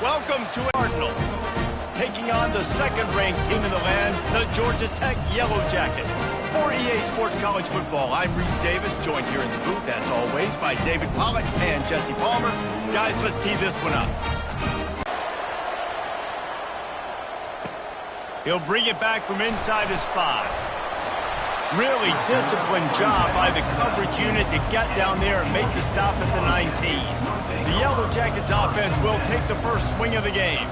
Welcome to Cardinals, taking on the second-ranked team in the land, the Georgia Tech Yellow Jackets. For EA Sports College Football, I'm Reese Davis, joined here in the booth, as always, by David Pollock and Jesse Palmer. Guys, let's tee this one up. He'll bring it back from inside his 5. Really disciplined job by the coverage unit to get down there and make the stop at the 19. The Yellow Jackets offense will take the first swing of the game.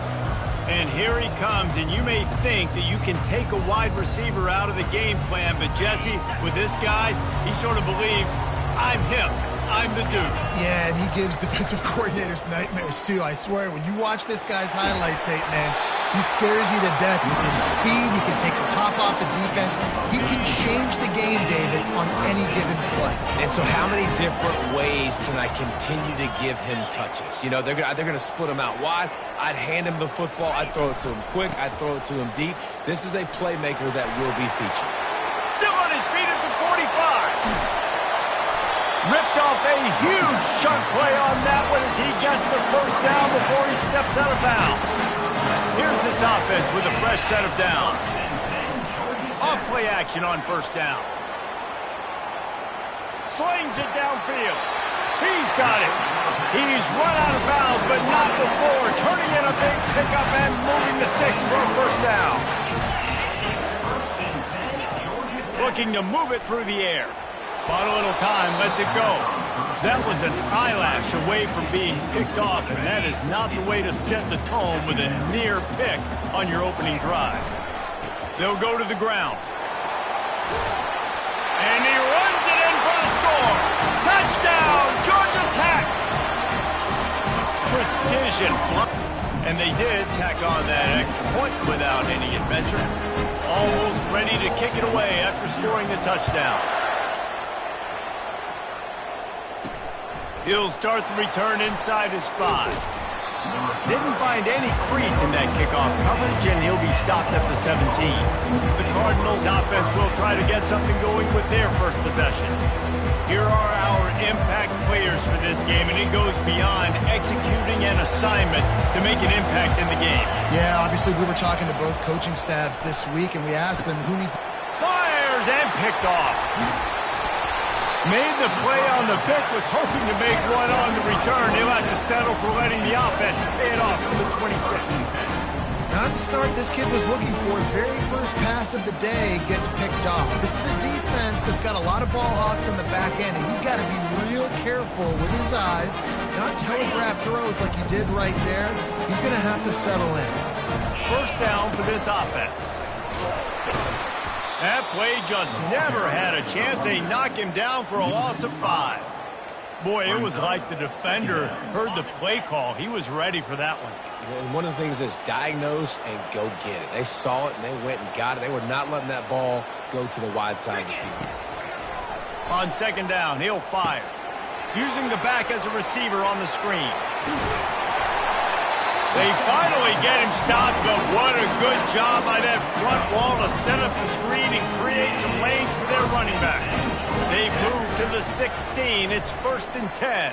And here he comes, and you may think that you can take a wide receiver out of the game plan, but Jesse, with this guy, he sort of believes, I'm him. I'm the dude. Yeah, and he gives defensive coordinators nightmares, too. I swear, when you watch this guy's highlight tape, man, he scares you to death with his speed. He can take the top off the defense. He can change the game, David, on any given play. And so how many different ways can I continue to give him touches? You know, they're going to split him out wide. I'd hand him the football. I'd throw it to him quick. I'd throw it to him deep. This is a playmaker that will be featured. Still on his feet at the 45. Ripped off a huge chunk play on that one as he gets the first down before he steps out of bounds. Here's this offense with a fresh set of downs. Off play action on first down. Slings it downfield. He's got it. He's run out of bounds, but not before. Turning in a big pickup and moving the sticks for a first down. Looking to move it through the air. Bought a little time, lets it go. That was an eyelash away from being picked off, and that is not the way to set the tone with a near pick on your opening drive. They'll go to the ground. And he runs it in for the score. Touchdown, Georgia Tech! Precision. And they did tack on that extra point without any adventure. Almost ready to kick it away after scoring the touchdown. He'll start the return inside his 5. Didn't find any crease in that kickoff coverage, and he'll be stopped at the 17. The Cardinals' offense will try to get something going with their first possession. Here are our impact players for this game, and it goes beyond executing an assignment to make an impact in the game. Yeah, obviously we were talking to both coaching staffs this week, and we asked them who needs... Fires and picked off. Made the play on the pick, was hoping to make one on the return. He'll have to settle for letting the offense pay it off from the 26. Not the start this kid was looking for. Very first pass of the day gets picked off. This is a defense that's got a lot of ball hawks on the back end, and he's got to be real careful with his eyes, not telegraph throws like he did right there. He's going to have to settle in. First down for this offense. That play just never had a chance. They knock him down for a loss of 5. Boy, it was like the defender heard the play call. He was ready for that one. And one of the things is diagnose and go get it. They saw it and they went and got it. They were not letting that ball go to the wide side of the field. On second down, he'll fire. Using the back as a receiver on the screen. They finally get him stopped, but what a good job by that front wall to set up the screen and create some lanes for their running back. They've moved to the 16. It's 1st and 10.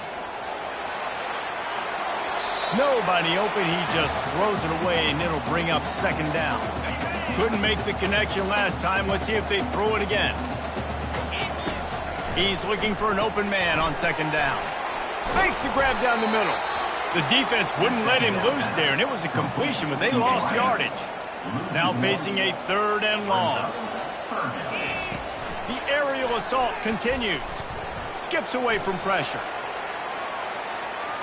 Nobody open. He just throws it away, and it'll bring up second down. Couldn't make the connection last time. Let's see if they throw it again. He's looking for an open man on second down. Makes the grab down the middle. The defense wouldn't let him loose there, and it was a completion, but they lost yardage. Now facing a 3rd and long. The aerial assault continues. Skips away from pressure.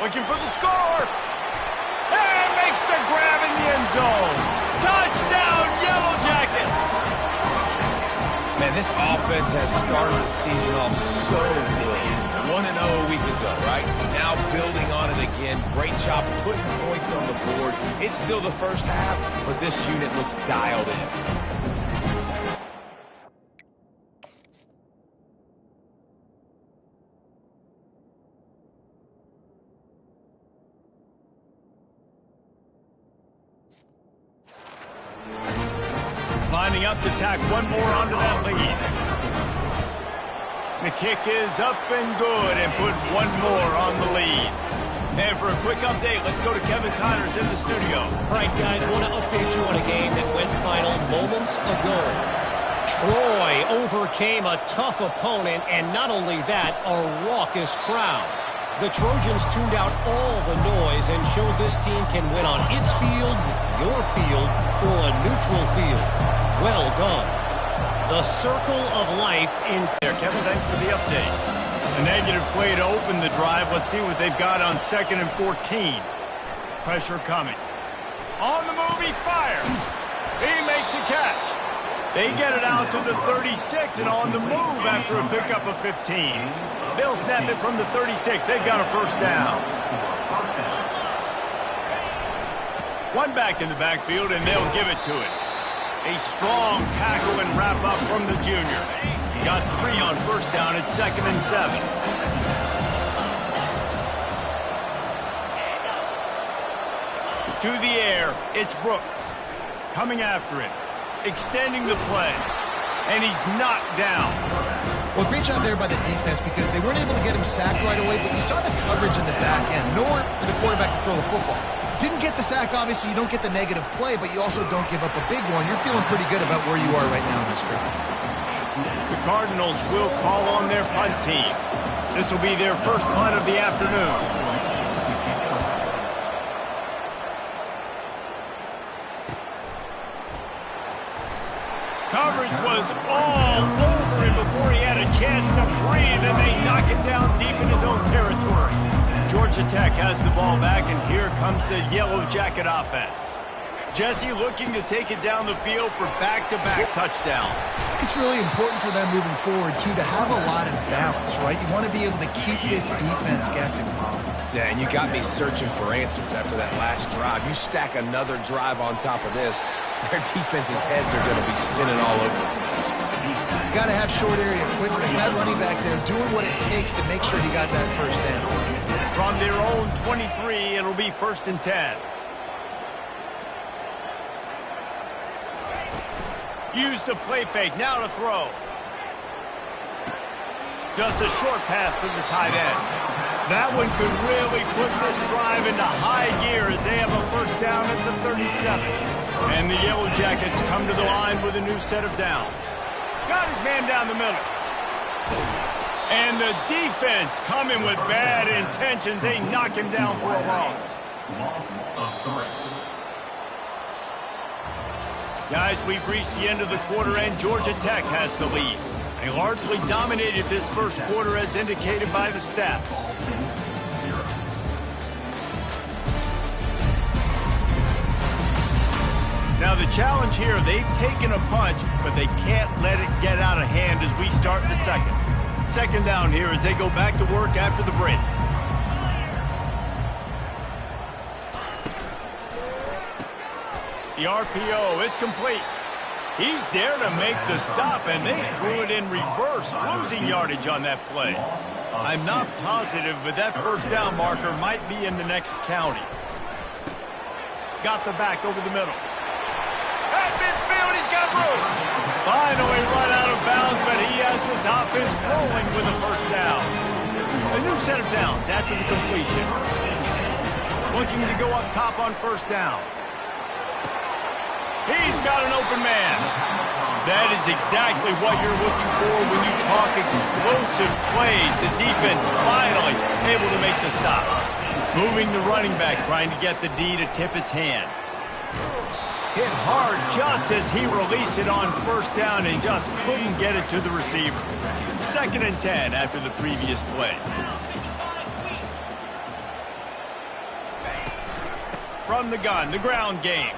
Looking for the score. And makes the grab in the end zone. Touchdown, Yellow Jackets! Man, this offense has started the season off so good. 1-0 a week ago, right? Now building on it again. Great job putting points on the board. It's still the first half, but this unit looks dialed in. Lining up to tack one more onto that lead. The kick is up and good, and put one more on the lead. And for a quick update, let's go to Kevin Connors in the studio. All right, guys, want to update you on a game that went final moments ago. Troy overcame a tough opponent, and not only that, a raucous crowd. The Trojans tuned out all the noise and showed this team can win on its field, your field, or a neutral field. Well done. The circle of life in there. Kevin, thanks for the update. A negative play to open the drive. Let's see what they've got on 2nd and 14. Pressure coming. On the move, he fires. He makes the catch. They get it out to the 36 and on the move after a pickup of 15. They'll snap it from the 36. They've got a first down. One back in the backfield, and they'll give it to it. A strong tackle and wrap up from the junior. Got 3 on first down at 2nd and 7. To the air, it's Brooks. Coming after it. Extending the play. And he's knocked down. Well, great job there by the defense because they weren't able to get him sacked right away, but you saw the coverage in the back end. Nowhere for the quarterback to throw the football. Didn't get the sack, obviously. You don't get the negative play, but you also don't give up a big one. You're feeling pretty good about where you are right now in this group. The Cardinals will call on their punt team. This will be their first punt of the afternoon. Coverage was all over him before he had a chance to breathe, and they knock it down deep in his own territory. Georgia Tech has the ball back, and here comes the Yellow Jacket offense. Jesse looking to take it down the field for back-to-back touchdowns. It's really important for them moving forward, too, to have a lot of balance, right? You want to be able to keep this defense guessing, Bob. Yeah, and you got me searching for answers after that last drive. You stack another drive on top of this, their defense's heads are going to be spinning all over the place. You got to have short area quickness. That running back there doing what it takes to make sure he got that first down. From their own 23, it'll be 1st and 10. Use the play fake, now to throw. Just a short pass to the tight end. That one could really put this drive into high gear as they have a first down at the 37. And the Yellow Jackets come to the line with a new set of downs. Got his man down the middle. And the defense coming with bad intentions. They knock him down for a loss. Guys, we've reached the end of the quarter, and Georgia Tech has the lead. They largely dominated this first quarter as indicated by the stats. Now the challenge here, they've taken a punch, but they can't let it get out of hand as we start the second. Second down here as they go back to work after the break. The RPO, it's complete. He's there to make the stop, and they threw it in reverse, losing yardage on that play. I'm not positive, but that first down marker might be in the next county. Got the back over the middle. At midfield, he's got room. Finally run out of bounds, but he has this offense rolling with a first down. A new set of downs after the completion. Looking to go up top on first down. He's got an open man. That is exactly what you're looking for when you talk explosive plays. The defense finally able to make the stop. Moving the running back, trying to get the D to tip its hand. Hit hard just as he released it on first down and just couldn't get it to the receiver. 2nd and 10 after the previous play. From the gun, the ground game.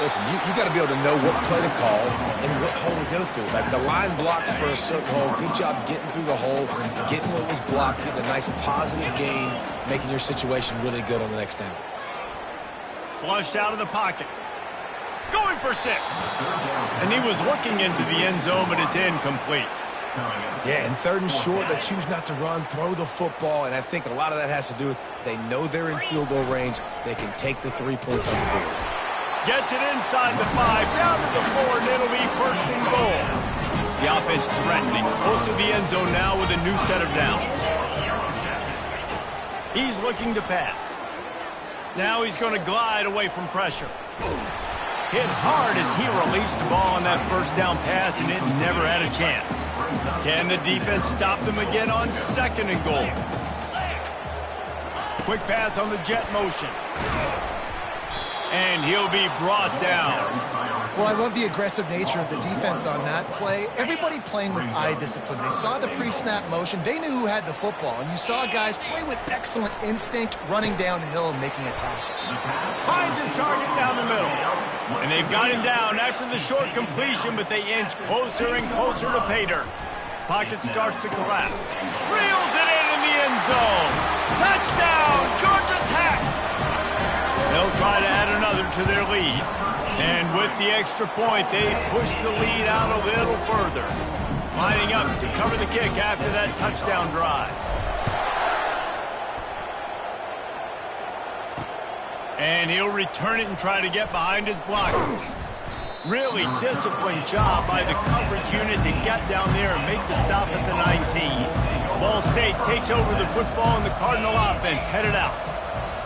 Listen, you got to be able to know what play to call and what hole to go through. Like the line blocks for a certain hole. Good job getting through the hole, getting what was blocked, getting a nice positive gain, making your situation really good on the next down. Flushed out of the pocket. Going for 6. And he was looking into the end zone, but it's incomplete. Yeah, and 3rd and short, they choose not to run, throw the football, and I think a lot of that has to do with they know they're in field goal range. They can take the 3 points on the board. Gets it inside the 5, down to the 4, and it'll be 1st and goal. The offense threatening, close to the end zone now with a new set of downs. He's looking to pass. Now he's going to glide away from pressure. Hit hard as he released the ball on that first down pass, and it never had a chance. Can the defense stop them again on 2nd and goal? Quick pass on the jet motion. And he'll be brought down. Well, I love the aggressive nature of the defense on that play. Everybody playing with eye discipline. They saw the pre-snap motion. They knew who had the football. And you saw guys play with excellent instinct, running downhill and making a tackle. Finds his target down the middle. And they've got him down after the short completion, but they inch closer and closer to pay dirt. Pocket starts to collapse. Reels it in the end zone. Touchdown, Georgia Tech! They'll try to add another to their lead. And with the extra point, they push the lead out a little further. Lining up to cover the kick after that touchdown drive. And he'll return it and try to get behind his blockers. Really disciplined job by the coverage unit to get down there and make the stop at the 19. Ball State takes over the football and the Cardinal offense headed out.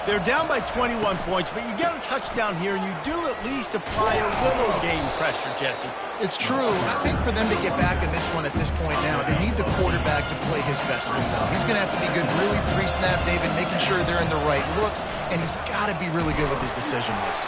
They're down by 21 points, but you get a touchdown here, and you do at least apply a little game pressure, Jesse. It's true. I think for them to get back in this one at this point now, they need the quarterback to play his best football. He's going to have to be good really pre-snap, David, making sure they're in the right looks, and he's got to be really good with his decision-making.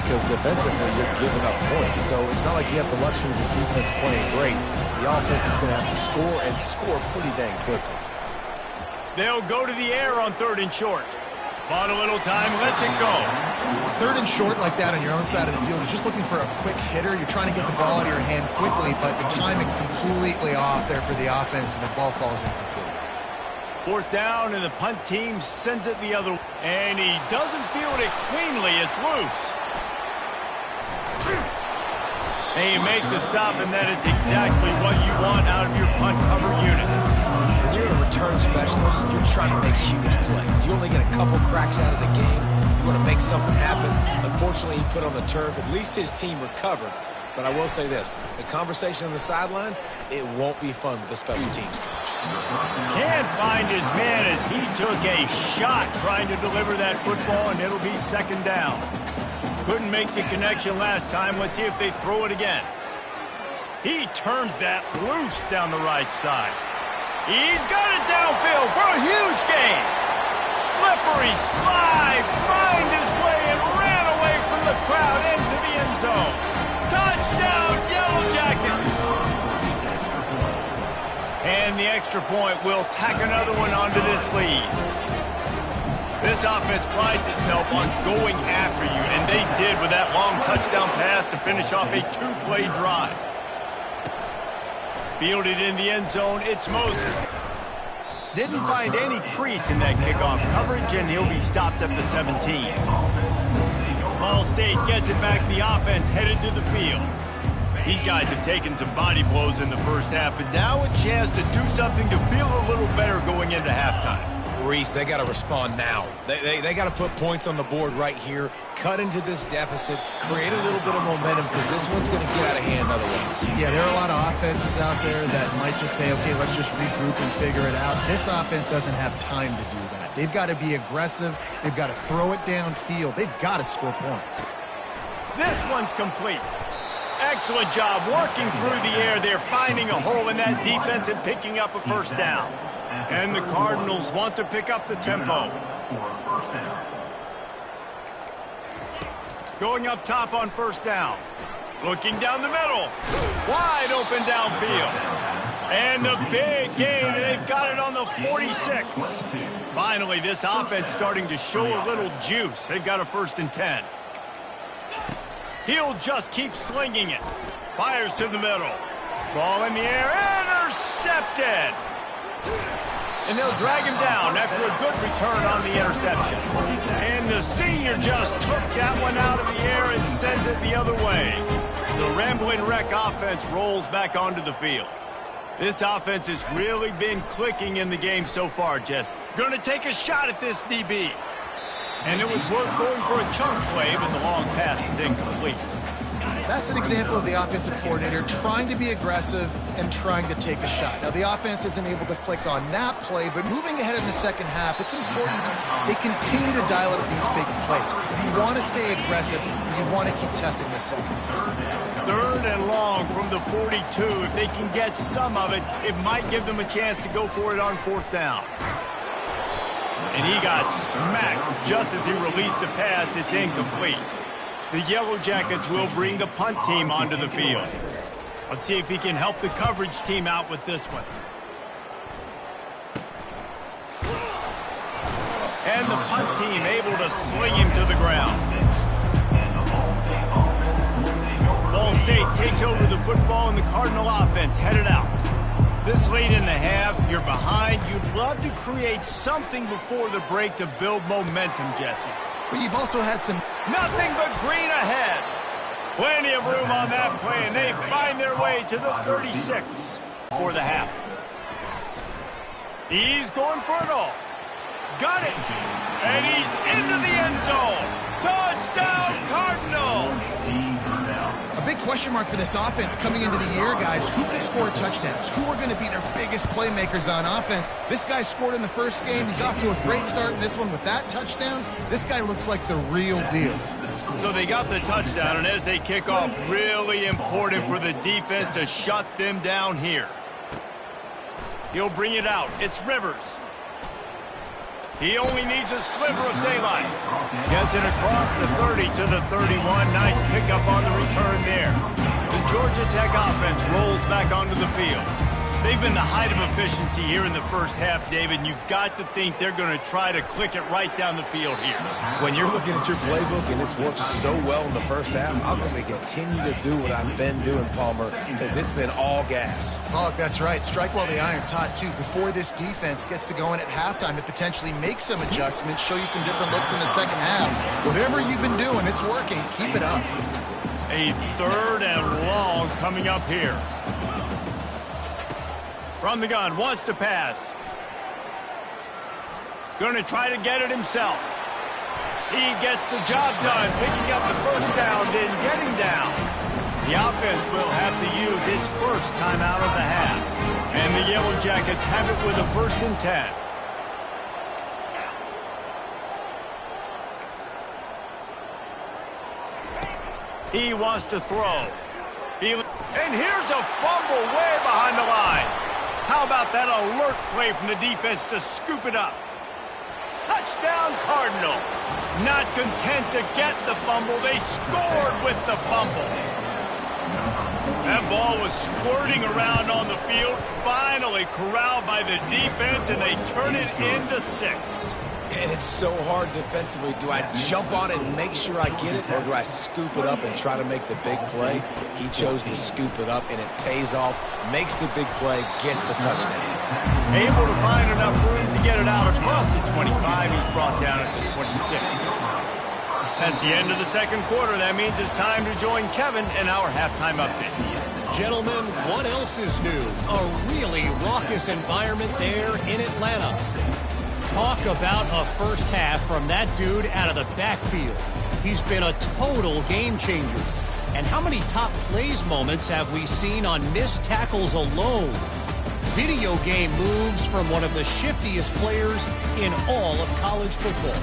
Because defensively, you're giving up points. So it's not like you have the luxury of the defense playing great. The offense is going to have to score and score pretty dang quickly. They'll go to the air on 3rd and short. Bought a little time, lets it go. 3rd and short like that on your own side of the field, you're just looking for a quick hitter. You're trying to get the ball out of your hand quickly, but the timing completely off there for the offense, and the ball falls incomplete. 4th down, and the punt team sends it the other way. And he doesn't field it cleanly. It's loose. And you make the stop, and that is exactly what you want out of your punt cover unit. When you're a return specialist, you're trying to make huge plays. You only get a couple cracks out of the game. You want to make something happen. Unfortunately, he put on the turf. At least his team recovered. But I will say this, the conversation on the sideline, it won't be fun with the special teams coach. Can't find his man as he took a shot trying to deliver that football, and it'll be 2nd down. Couldn't make the connection last time. Let's see if they throw it again. He turns that loose down the right side. He's got it downfield for a huge gain. Slippery slide, find his way and ran away from the crowd into the end zone. Touchdown, Yellow Jackets! And the extra point will tack another one onto this lead. This offense prides itself on going after you, and they did with that long touchdown pass to finish off a 2-play drive. Fielded in the end zone, it's Moses. Didn't find any crease in that kickoff coverage, and he'll be stopped at the 17. Ball State gets it back. The offense headed to the field. These guys have taken some body blows in the first half, but now a chance to do something to feel a little better going into halftime. Reese, they got to respond now. They got to put points on the board right here, cut into this deficit, create a little bit of momentum, because this one's going to get out of hand otherwise. Yeah, there are a lot of offenses out there that might just say, okay, let's just regroup and figure it out. This offense doesn't have time to do that. They've got to be aggressive. They've got to throw it downfield. They've got to score points. This one's complete. Excellent job working through the air there, finding a hole in that defense and picking up a 1st down. And the Cardinals want to pick up the tempo. Going up top on 1st down. Looking down the middle. Wide open downfield. And the big gain, and they've got it on the 46. Finally, this offense starting to show a little juice. They've got a 1st and 10. He'll just keep slinging it. Fires to the middle. Ball in the air, intercepted. And they'll drag him down after a good return on the interception. And the senior just took that one out of the air and sends it the other way. The Rambling Wreck offense rolls back onto the field. This offense has really been clicking in the game so far, Jess. Going to take a shot at this DB. And it was worth going for a chunk play, but the long pass is incomplete. That's an example of the offensive coordinator trying to be aggressive and trying to take a shot. Now, the offense isn't able to click on that play, but moving ahead in the second half, it's important they continue to dial up these big plays. You want to stay aggressive. You want to keep testing this second. Third and long from the 42. If they can get some of it, it might give them a chance to go for it on fourth down. And he got smacked just as he released the pass. It's incomplete. The Yellow Jackets will bring the punt team onto the field. Let's see if he can help the coverage team out with this one. And the punt team able to sling him to the ground. Ball State takes over the football and the Cardinal offense headed out. This late in the half, you're behind. You'd love to create something before the break to build momentum, Jesse. But you've also had some... Nothing but green ahead. Plenty of room on that play, and they find their way to the 36 for the half. He's going for it all. Got it. And he's into the end zone. Touchdown, Cardinals. A big question mark for this offense coming into the year, guys. Who could score touchdowns? Who are going to be their biggest playmakers on offense? This guy scored in the first game. He's off to a great start in this one with that touchdown. This guy looks like the real deal. So they got the touchdown, and as they kick off, really important for the defense to shut them down here. He'll bring it out. It's Rivers. He only needs a sliver of daylight. Gets it across the 30 to the 31. Nice pickup on the return there. The Georgia Tech offense rolls back onto the field. They've been the height of efficiency here in the first half, David, and you've got to think they're going to try to click it right down the field here. When you're looking at your playbook and it's worked so well in the first half, I'm going to continue to do what I've been doing, Palmer, because it's been all gas. Oh, that's right. Strike while the iron's hot, too. Before this defense gets to going at halftime to potentially make some adjustments, show you some different looks in the second half. Whatever you've been doing, it's working. Keep it up. A third and long coming up here. From the gun, wants to pass. Going to try to get it himself. He gets the job done, picking up the first down, then getting down. The offense will have to use its first timeout of the half. And the Yellow Jackets have it with a 1st and 10. He wants to throw. And here's a fumble way behind the line. How about that alert play from the defense to scoop it up? Touchdown, Cardinals. Not content to get the fumble, they scored with the fumble. That ball was squirting around on the field, finally corralled by the defense, and they turn it into 6. And it's so hard defensively. Do I jump on it and make sure I get it, or do I scoop it up and try to make the big play? He chose to scoop it up, and it pays off, makes the big play, gets the touchdown. Able to find enough room to get it out across the 25. He's brought down at the 26. That's the end of the second quarter. That means it's time to join Kevin in our halftime update. Gentlemen, what else is new? A really raucous environment there in Atlanta. Talk about a first half from that dude out of the backfield. He's been a total game changer. And how many top plays moments have we seen on missed tackles alone? Video game moves from one of the shiftiest players in all of college football.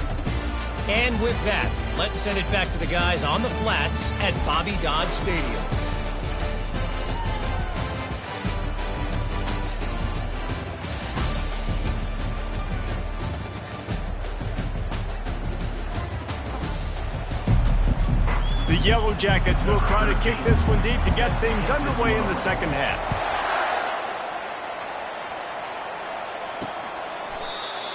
And with that, let's send it back to the guys on the flats at Bobby Dodd Stadium. The Yellow Jackets will try to kick this one deep to get things underway in the second half.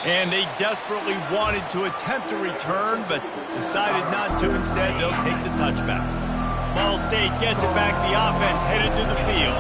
And they desperately wanted to attempt a return, but decided not to. Instead, they'll take the touchback. Ball State gets it back. The offense headed to the field.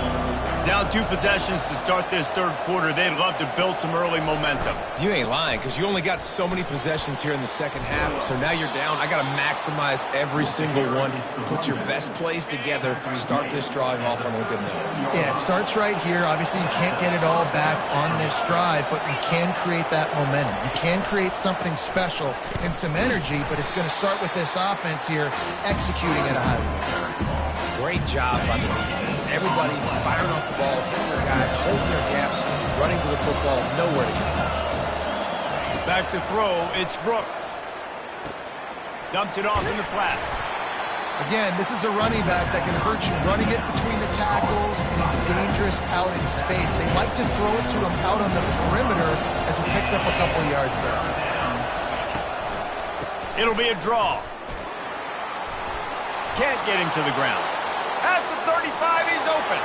Down 2 possessions to start this third quarter. They'd love to build some early momentum. You ain't lying, because you only got so many possessions here in the second half, so now you're down. I got to maximize every single one, put your best plays together, start this drive off on a good note. Yeah, it starts right here. Obviously, you can't get it all back on this drive, but you can create that momentum. You can create something special and some energy, but it's going to start with this offense here executing at a high level. Great job by the defense. Everybody firing off the ball, hitting their guys, holding their gaps, running to the football, nowhere to go. Back to throw, it's Brooks. Dumps it off in the flats. Again, this is a running back that can hurt you running it between the tackles, and he's dangerous out in space. They like to throw it to him out on the perimeter as he picks up a couple of yards there. It'll be a draw. Can't get him to the ground. At the 35, he's open.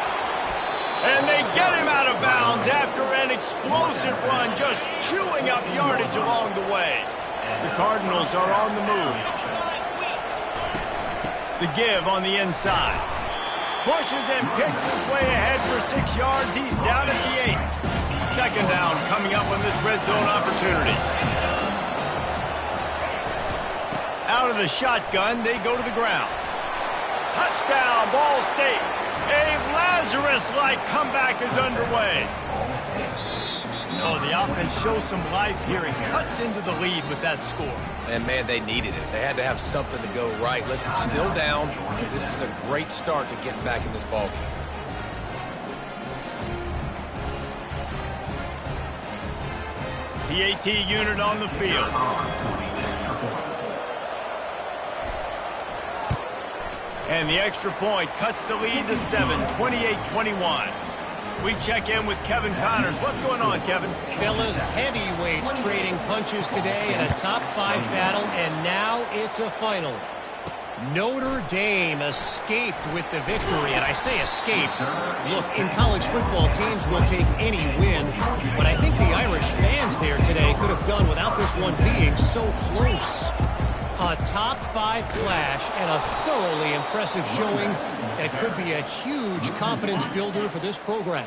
And they get him out of bounds after an explosive run, just chewing up yardage along the way. The Cardinals are on the move. The give on the inside. Pushes and picks his way ahead for 6 yards. He's down at the 8. Second down coming up on this red zone opportunity. Out of the shotgun, they go to the ground. Touchdown, Ball State. A Lazarus-like comeback is underway. Oh, the offense shows some life here and cuts into the lead with that score. And, man, they needed it. They had to have something to go right. Listen, still down, but this is a great start to getting back in this ballgame. PAT unit on the field. And the extra point cuts the lead to 7, 28-21. We check in with Kevin Connors. What's going on, Kevin? Fellas, heavyweights trading punches today in a top-5 battle, and now it's a final. Notre Dame escaped with the victory, and I say escaped. Look, in college football, teams will take any win, but I think the Irish fans there today could have done without this one being so close. A top-5 clash and a thoroughly impressive showing that could be a huge confidence builder for this program.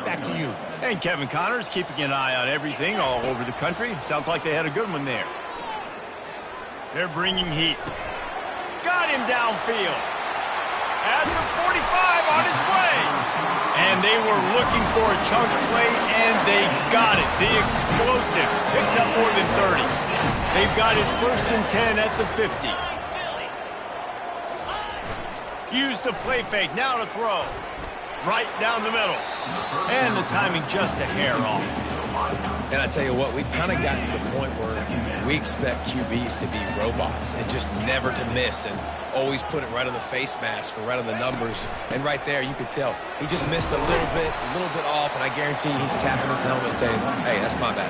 Back to you. And Kevin Connors keeping an eye on everything all over the country. Sounds like they had a good one there. They're bringing heat. Got him downfield. At the 45 on its way. And they were looking for a chunk play, and they got it. The explosive picks up more than 30. They've got it 1st and 10 at the 50. Use the play fake, now to throw. Right down the middle. And the timing just a hair off. And I tell you what, we've kind of gotten to the point where we expect QBs to be robots and just never to miss and always put it right on the face mask or right on the numbers. And right there, you could tell he just missed a little bit off, and I guarantee he's tapping his helmet saying, hey, that's my bad.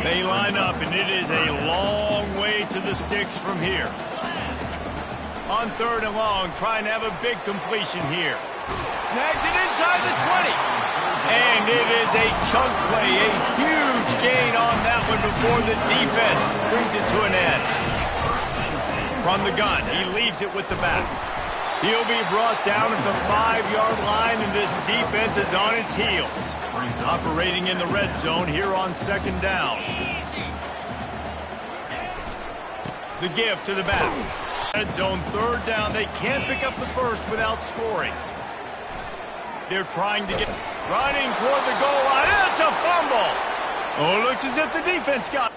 They line up, and it is a long way to the sticks from here. On 3rd and long, trying to have a big completion here. Snags it inside the 20. And it is a chunk play, a huge gain on that one before the defense brings it to an end. From the gun, he leaves it with the back. He'll be brought down at the 5-yard line, and this defense is on its heels. Operating in the red zone here on 2nd down. The give to the back. Red zone, 3rd down. They can't pick up the first without scoring. They're trying to get running toward the goal line. It's a fumble. Oh, it looks as if the defense got.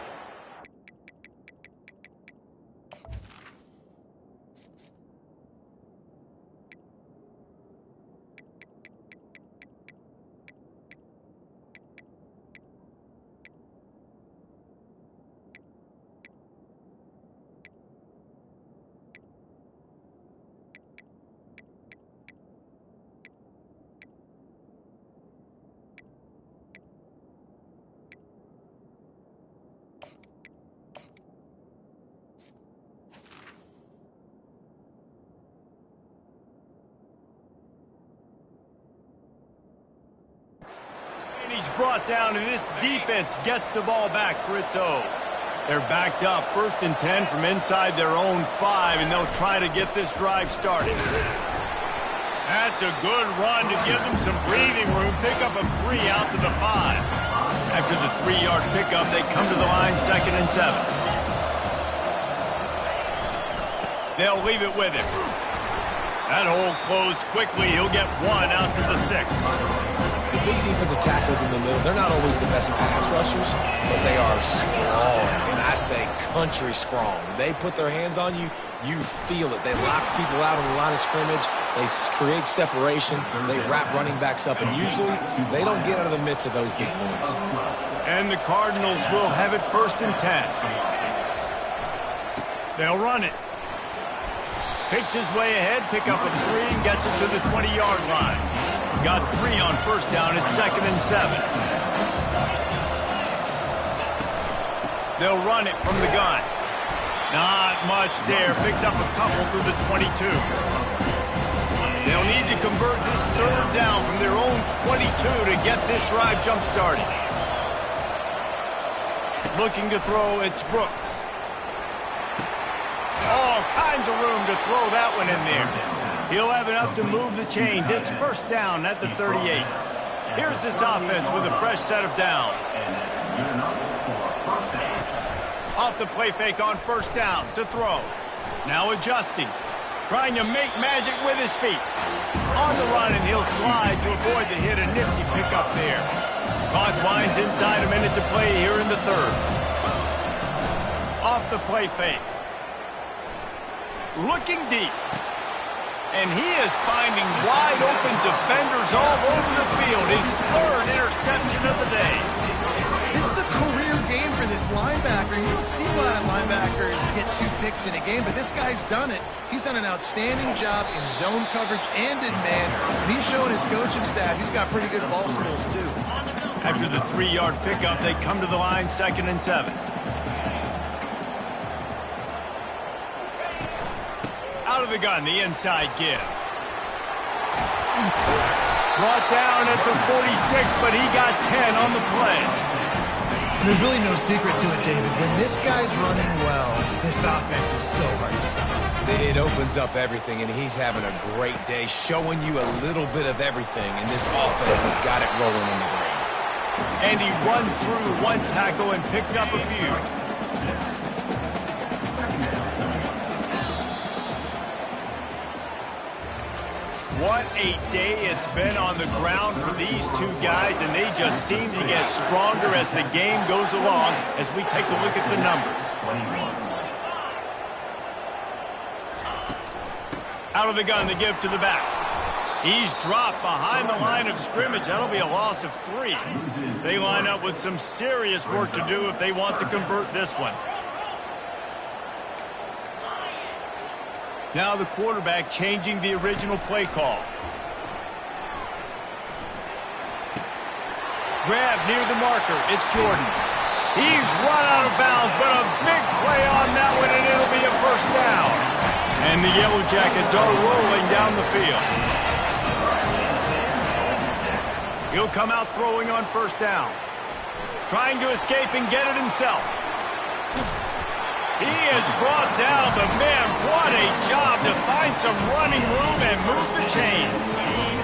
He's brought down, and this defense gets the ball back for its own. They're backed up, 1st and 10 from inside their own 5, and they'll try to get this drive started. That's a good run to give them some breathing room. Pick up a 3 out to the 5. After the 3-yard pickup, they come to the line 2nd and 7. They'll leave it with him. That hole closed quickly. He'll get 1 out to the 6. The big defensive tackles in the middle, they're not always the best pass rushers, but they are strong, and I say country strong. They put their hands on you, you feel it. They lock people out on the line of scrimmage. They create separation. They wrap running backs up, and usually they don't get out of the midst of those big points. And the Cardinals will have it 1st and 10. They'll run it. Picks his way ahead, pick up a 3, and gets it to the 20-yard line. Got 3 on 1st down at 2nd and 7. They'll run it from the gun. Not much there. Picks up a couple through the 22. They'll need to convert this 3rd down from their own 22 to get this drive jump-started. Looking to throw, it's Brooks. All kinds of room to throw that one in there. He'll have enough to move the chains. It's 1st down at the 38. Here's this offense with a fresh set of downs. Off the play fake on 1st down to throw. Now adjusting. Trying to make magic with his feet. On the run, and he'll slide to avoid the hit. A nifty pickup there. Clock winds inside, a minute to play here in the 3rd. Off the play fake. Looking deep. And he is finding wide open defenders all over the field. His 3rd interception of the day. This is a career game for this linebacker. You don't see a lot of linebackers get 2 picks in a game, but this guy's done it. He's done an outstanding job in zone coverage and in man. And he's showing his coaching staff he's got pretty good ball skills too. After the 3-yard pickup, they come to the line 2nd and 7. Out of the gun, the inside give. Brought down at the 46, but he got 10 on the play. There's really no secret to it, David. When this guy's running well, this offense is so hard to stop. It opens up everything, and he's having a great day, showing you a little bit of everything, and this offense has got it rolling in the ground. And he runs through 1 tackle and picks up a few. What a day it's been on the ground for these 2 guys, and they just seem to get stronger as the game goes along as we take a look at the numbers. Out of the gun, the give to the back. He's dropped behind the line of scrimmage. That'll be a loss of 3. They line up with some serious work to do if they want to convert this one. Now the quarterback changing the original play call. Grab near the marker. It's Jordan. He's run out of bounds, but a big play on that one, and it'll be a 1st down. And the Yellow Jackets are rolling down the field. He'll come out throwing on 1st down. Trying to escape and get it himself. He is brought down, but man, what a job to find some running room and move the chains.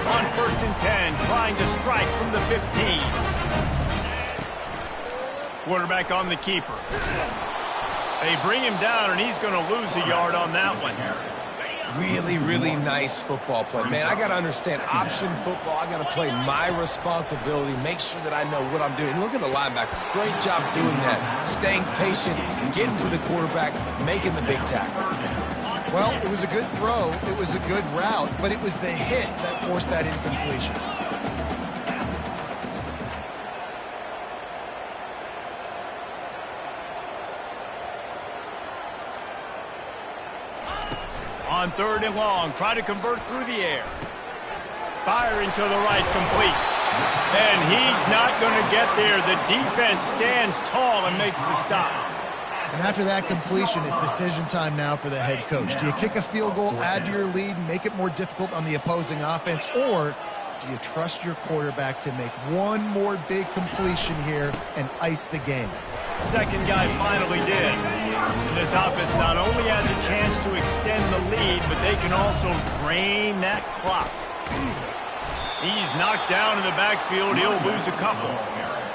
On 1st and 10, trying to strike from the 15. Quarterback on the keeper. They bring him down, and he's going to lose a yard on that one. Really, really nice football play. Man, I got to understand option football. I got to play my responsibility, make sure that I know what I'm doing. Look at the linebacker. Great job doing that. Staying patient, getting to the quarterback, making the big tackle. Well, it was a good throw. It was a good route, but it was the hit that forced that incompletion. On 3rd and long, try to convert through the air. Firing to the right, complete. And he's not going to get there. The defense stands tall and makes the stop. And after that completion, it's decision time now for the head coach. Do you kick a field goal, add to your lead, and make it more difficult on the opposing offense, or do you trust your quarterback to make one more big completion here and ice the game? Second guy finally did. This offense not only has a chance to extend the lead, but they can also drain that clock. He's knocked down in the backfield. He'll lose a couple.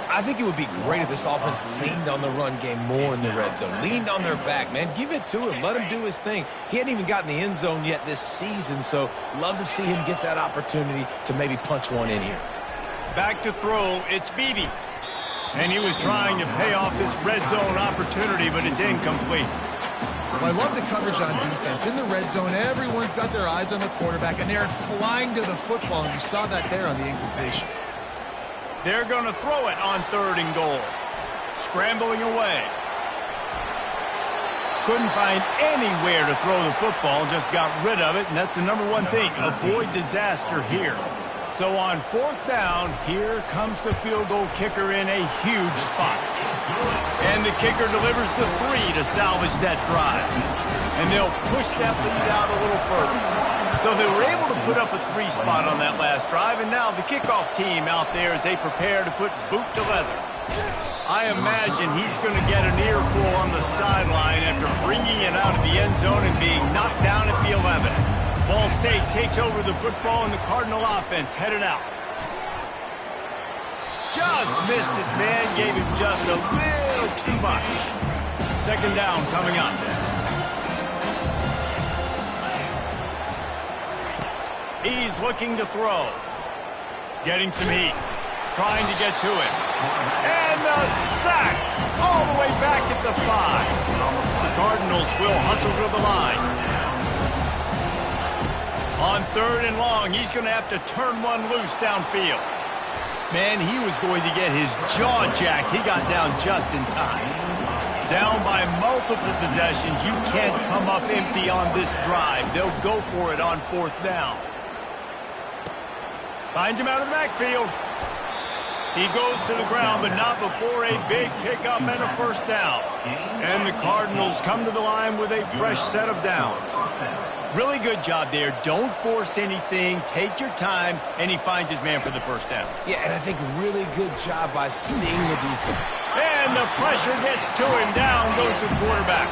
I think it would be great if this offense leaned on the run game more in the red zone. Leaned on their back, man. Give it to him. Let him do his thing. He hadn't even gotten the end zone yet this season, so love to see him get that opportunity to maybe punch one in here. Back to throw. It's Beebe. And he was trying to pay off this red zone opportunity, but it's incomplete. Well, I love the coverage on defense. In the red zone, everyone's got their eyes on the quarterback, and they're flying to the football, and you saw that there on the incompletion. They're going to throw it on 3rd and goal. Scrambling away. Couldn't find anywhere to throw the football, just got rid of it, and that's the number one thing. Avoid disaster here. So on 4th down, here comes the field goal kicker in a huge spot. And the kicker delivers the 3 to salvage that drive. And they'll push that lead out a little further. So they were able to put up a 3 spot on that last drive, and now the kickoff team out there as they prepare to put boot to leather. I imagine he's going to get an earful on the sideline after bringing it out of the end zone and being knocked down at the 11. Ball State takes over the football, and the Cardinal offense headed out. Just missed his man, gave him just a little too much. 2nd down coming up. He's looking to throw. Getting some heat. Trying to get to it. And the sack all the way back at the 5. The Cardinals will hustle to the line. On 3rd and long, he's going to have to turn one loose downfield. Man, he was going to get his jaw jacked. He got down just in time. Down by multiple possessions. You can't come up empty on this drive. They'll go for it on 4th down. Finds him out of the backfield. He goes to the ground, but not before a big pickup and a 1st down. And the Cardinals come to the line with a fresh set of downs. Really good job there. Don't force anything. Take your time, and he finds his man for the 1st down. Yeah, and I think really good job by seeing the defense. And the pressure gets to him. Down goes the quarterback.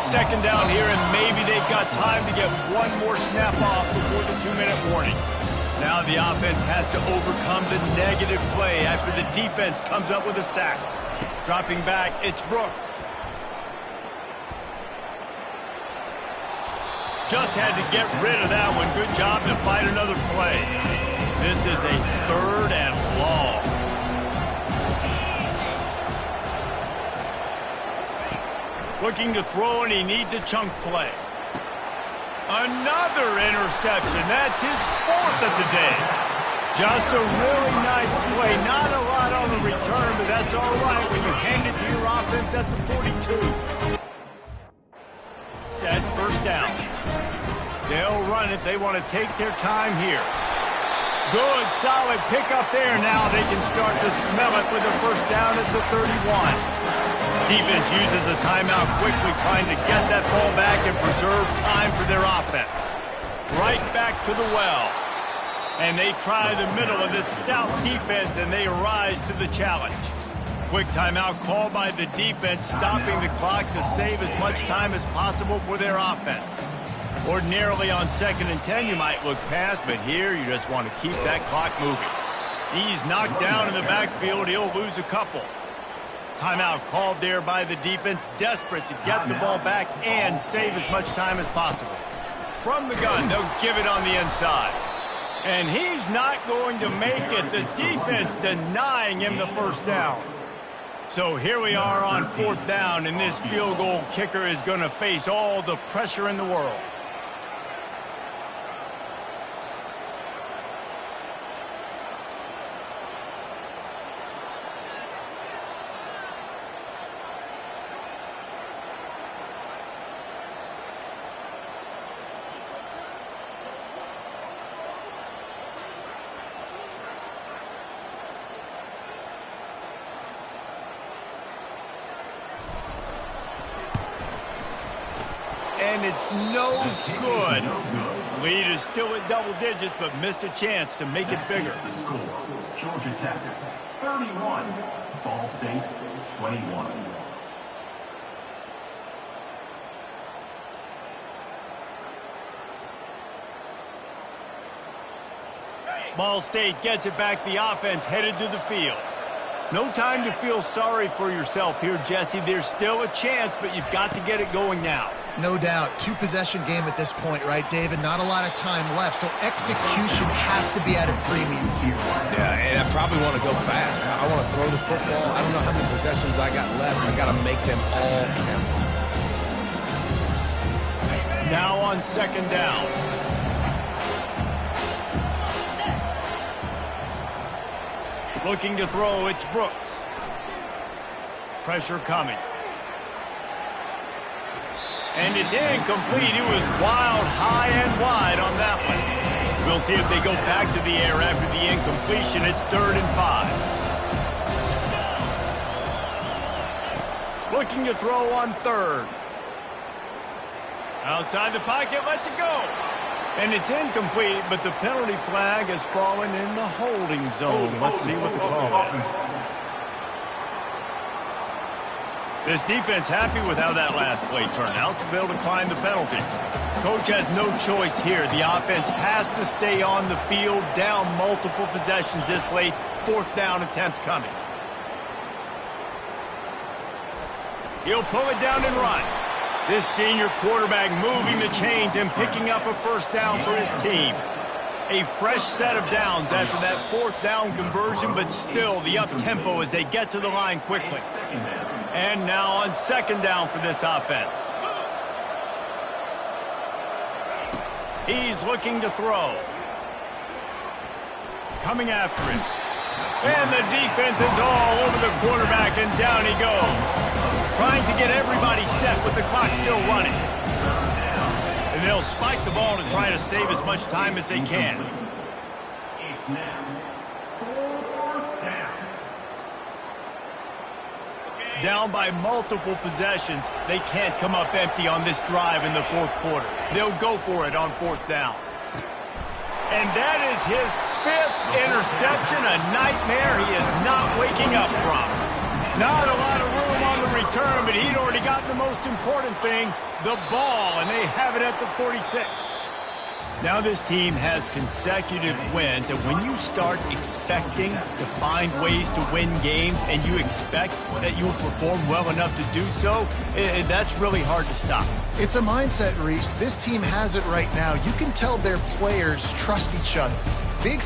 2nd down here, and maybe they've got time to get one more snap off before the 2-minute warning. Now the offense has to overcome the negative play after the defense comes up with a sack. Dropping back, it's Brooks. Just had to get rid of that one. Good job to fight another play. This is a 3rd and long. Looking to throw, and he needs a chunk play. Another interception. That's his 4th of the day. Just a really nice play. Not a lot on the return, but that's all right when you hand it to your offense at the 42. Set 1st down. They'll run it. They want to take their time here. Good, solid pickup there. Now they can start to smell it with the 1st down at the 31. Defense uses a timeout quickly, trying to get that ball back and preserve time for their offense. Right back to the well. And they try the middle of this stout defense, and they rise to the challenge. Quick timeout called by the defense, stopping the clock to save as much time as possible for their offense. Ordinarily on 2nd and 10, you might look past, but here you just want to keep that clock moving. He's knocked down in the backfield. He'll lose a couple. Timeout called there by the defense, desperate to get the ball back and save as much time as possible. From the gun, they'll give it on the inside. And he's not going to make it. The defense denying him the 1st down. So here we are on 4th down, and this field goal kicker is going to face all the pressure in the world. And it's no good. Lead is still at double digits, but missed a chance to make it bigger. The score, Georgia Tech 31, Ball State 21. Ball State gets it back. The offense headed to the field. No time to feel sorry for yourself here, Jesse. There's still a chance, but you've got to get it going now. No doubt. Two-possession game at this point, right, David? Not a lot of time left, so execution has to be at a premium here. Yeah, and I probably want to go fast. I want to throw the football. I don't know how many possessions I got left. I got to make them all count. Now on second down. Looking to throw, it's Brooks. Pressure coming. And it's incomplete. It was wild, high and wide on that one. We'll see if they go back to the air after the incompletion. It's 3rd and 5. Looking to throw on 3rd. Outside the pocket, lets it go. And it's incomplete, but the penalty flag has fallen in the holding zone. Let's see what the call is. This defense happy with how that last play turned out, so they'll decline the penalty. Coach has no choice here. The offense has to stay on the field, down multiple possessions this late. 4th down attempt coming. He'll pull it down and run. This senior quarterback moving the chains and picking up a 1st down for his team. A fresh set of downs after that 4th down conversion, but still the up-tempo as they get to the line quickly. And now on 2nd down for this offense. He's looking to throw. Coming after him. And the defense is all over the quarterback, and down he goes. Trying to get everybody set with the clock still running. And they'll spike the ball to try to save as much time as they can. It's now 4th down. Down by multiple possessions, they can't come up empty on this drive in the 4th quarter. They'll go for it on 4th down. And that is his 5th interception, a nightmare he is not waking up from. Not a lot of room on the return, but he'd already gotten the most important thing, the ball, and they have it at the 46. Now this team has consecutive wins, and when you start expecting to find ways to win games and you expect that you'll perform well enough to do so, that's really hard to stop. It's a mindset, Reese. This team has it right now. You can tell their players trust each other. Big